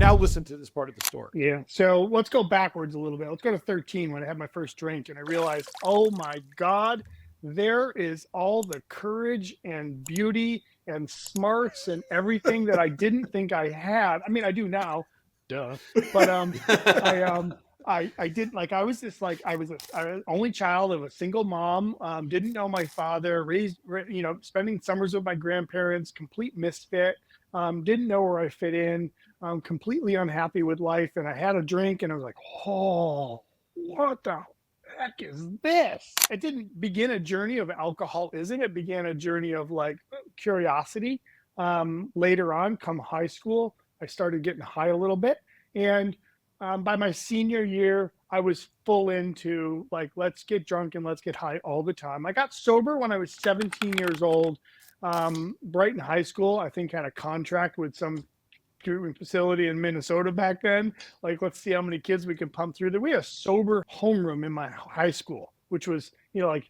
Now listen to this part of the story. Yeah. So let's go backwards a little bit. Let's go to 13 when I had my first drink and I realized, oh my God, there is all the courage and beauty and smarts and everything that I didn't think I had. I mean, I do now, duh. But I didn't like. I was just like I was a only child of a single mom. Didn't know my father. Spending summers with my grandparents. Complete misfit. Didn't know where I fit in. Completely unhappy with life, and I had a drink and I was like, oh, what the heck is this? It didn't begin a journey of alcoholism. It began a journey of like curiosity. Later on, come high school, I started getting high a little bit. And by my senior year, I was full into like, let's get drunk and let's get high all the time. I got sober when I was 17 years old. Brighton High School, I think, had a contract with some treatment facility in Minnesota back then. Like, let's see how many kids we can pump through there. We had a sober homeroom in my high school, which was, like,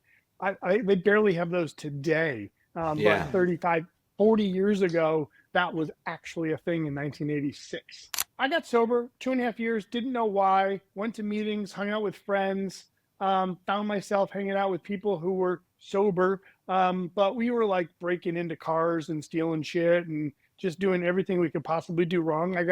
they barely have those today. But 35, 40 years ago, that was actually a thing in 1986. I got sober 2.5 years, didn't know why, went to meetings, hung out with friends, found myself hanging out with people who were sober. But we were like breaking into cars and stealing shit and just doing everything we could possibly do wrong. I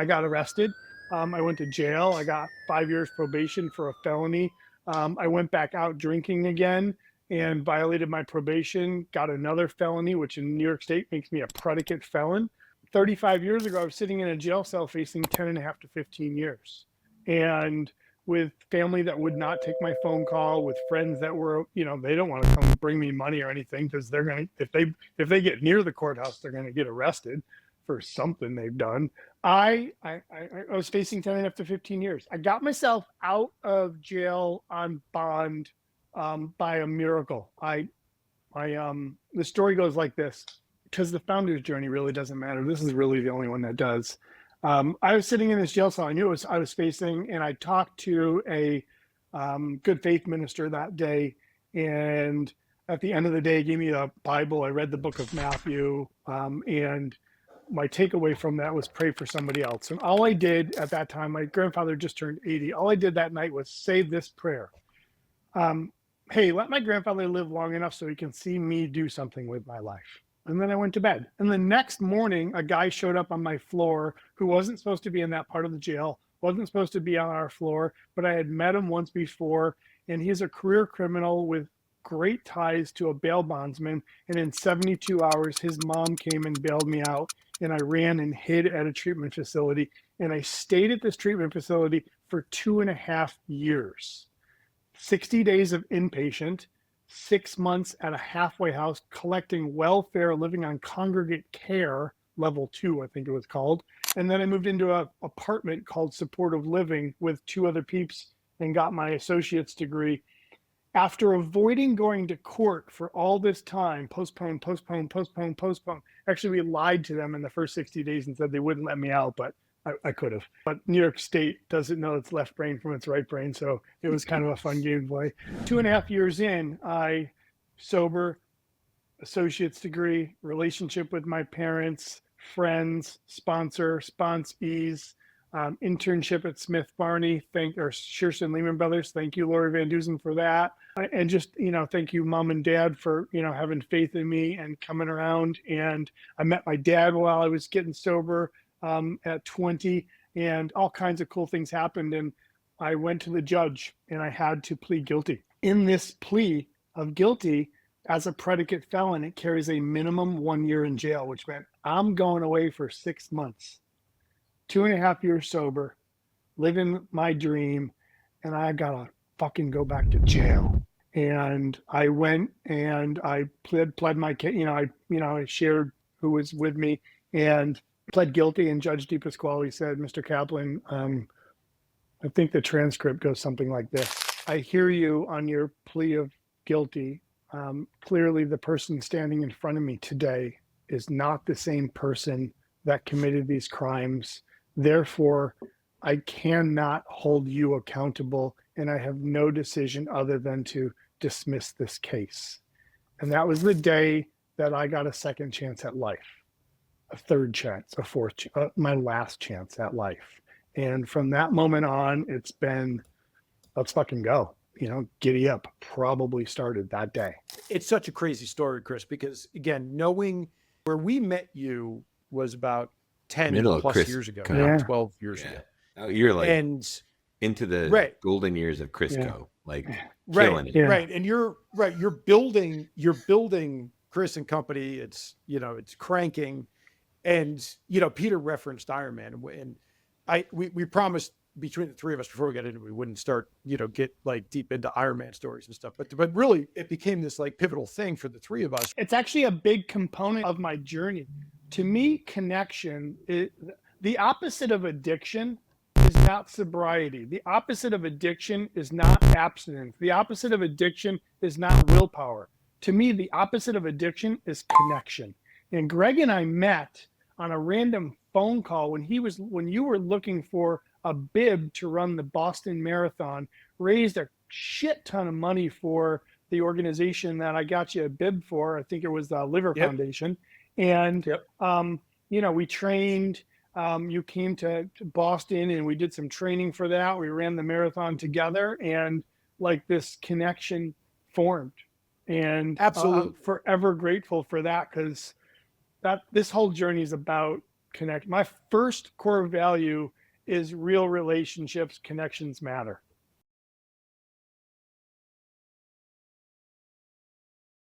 got arrested. I went to jail. I got 5 years probation for a felony. I went back out drinking again and violated my probation, got another felony, which in New York State makes me a predicate felon. 35 years ago, I was sitting in a jail cell facing 10 and a half to 15 years. And with family that would not take my phone call, with friends that were, they don't want to come bring me money or anything because they're going to, if they get near the courthouse, they're going to get arrested for something they've done. I was facing 10 and a half to 15 years. I got myself out of jail on bond by a miracle. The story goes like this, because the founder's journey really doesn't matter. This is really the only one that does. I was sitting in this jail cell. I knew I was facing, and I talked to a good faith minister that day. And at the end of the day, he gave me a Bible. I read the book of Matthew, and my takeaway from that was pray for somebody else. And all I did at that time, my grandfather just turned 80. All I did that night was say this prayer. Hey, let my grandfather live long enough so he can see me do something with my life. And then I went to bed. And the next morning, a guy showed up on my floor who wasn't supposed to be in that part of the jail, wasn't supposed to be on our floor, but I had met him once before. And he's a career criminal with great ties to a bail bondsman. And in 72 hours, his mom came and bailed me out. And I ran and hid at a treatment facility. And I stayed at this treatment facility for 2.5 years. 60 days of inpatient, 6 months at a halfway house collecting welfare, living on congregate care, level 2, I think it was called. And then I moved into an apartment called supportive living with 2 other peeps and got my associate's degree. After avoiding going to court for all this time, postpone. Actually, we lied to them in the first 60 days and said they wouldn't let me out, but I could have. But New York State doesn't know its left brain from its right brain, so it was kind of a fun game to play. 2.5 years in, I sober, associate's degree, relationship with my parents, friends, sponsees, internship at Smith Barney, Shearson Lehman Brothers. Thank you, Lori Van Dusen, for that. And just, thank you, Mom and Dad, for, having faith in me and coming around. And I met my dad while I was getting sober at 20, and all kinds of cool things happened. And I went to the judge and I had to plead guilty. In this plea of guilty, as a predicate felon, it carries a minimum 1 year in jail, which meant I'm going away for 6 months. 2.5 years sober, living my dream, and I gotta fucking go back to jail. And I went and I pled my case. I shared who was with me and pled guilty. And Judge DePasquale said, "Mr. Kaplan, I think the transcript goes something like this. I hear you on your plea of guilty. Clearly, the person standing in front of me today is not the same person that committed these crimes. Therefore, I cannot hold you accountable, and I have no decision other than to dismiss this case." And that was the day that I got a second chance at life. a third chance, a fourth, my last chance at life. And from that moment on, it's been, let's fucking go. Giddy up probably started that day. It's such a crazy story, Chris, because again, knowing where we met you was about 10 Middle plus Chris years ago, Yeah. 12 years ago. Oh, you're like And into the right. golden years of Crisco, like Right, killing it. Yeah. right. And you're building Chris and company. It's, it's cranking. And, Peter referenced Ironman, and we promised between the three of us before we got into it, we wouldn't start, get like deep into Ironman stories and stuff. But really it became this like pivotal thing for the three of us. It's actually a big component of my journey. To me, connection is the opposite of addiction is not sobriety. The opposite of addiction is not abstinence. The opposite of addiction is not willpower. To me, the opposite of addiction is connection. And Greg and I met on a random phone call when you were looking for a bib to run the Boston Marathon, raised a shit ton of money for the organization that I got you a bib for. I think it was the Liver Foundation. And, we trained, you came to Boston and we did some training for that. We ran the marathon together and like this connection formed. And Absolutely. forever grateful for that, because this whole journey is about connect. My first core value is real relationships, connections matter.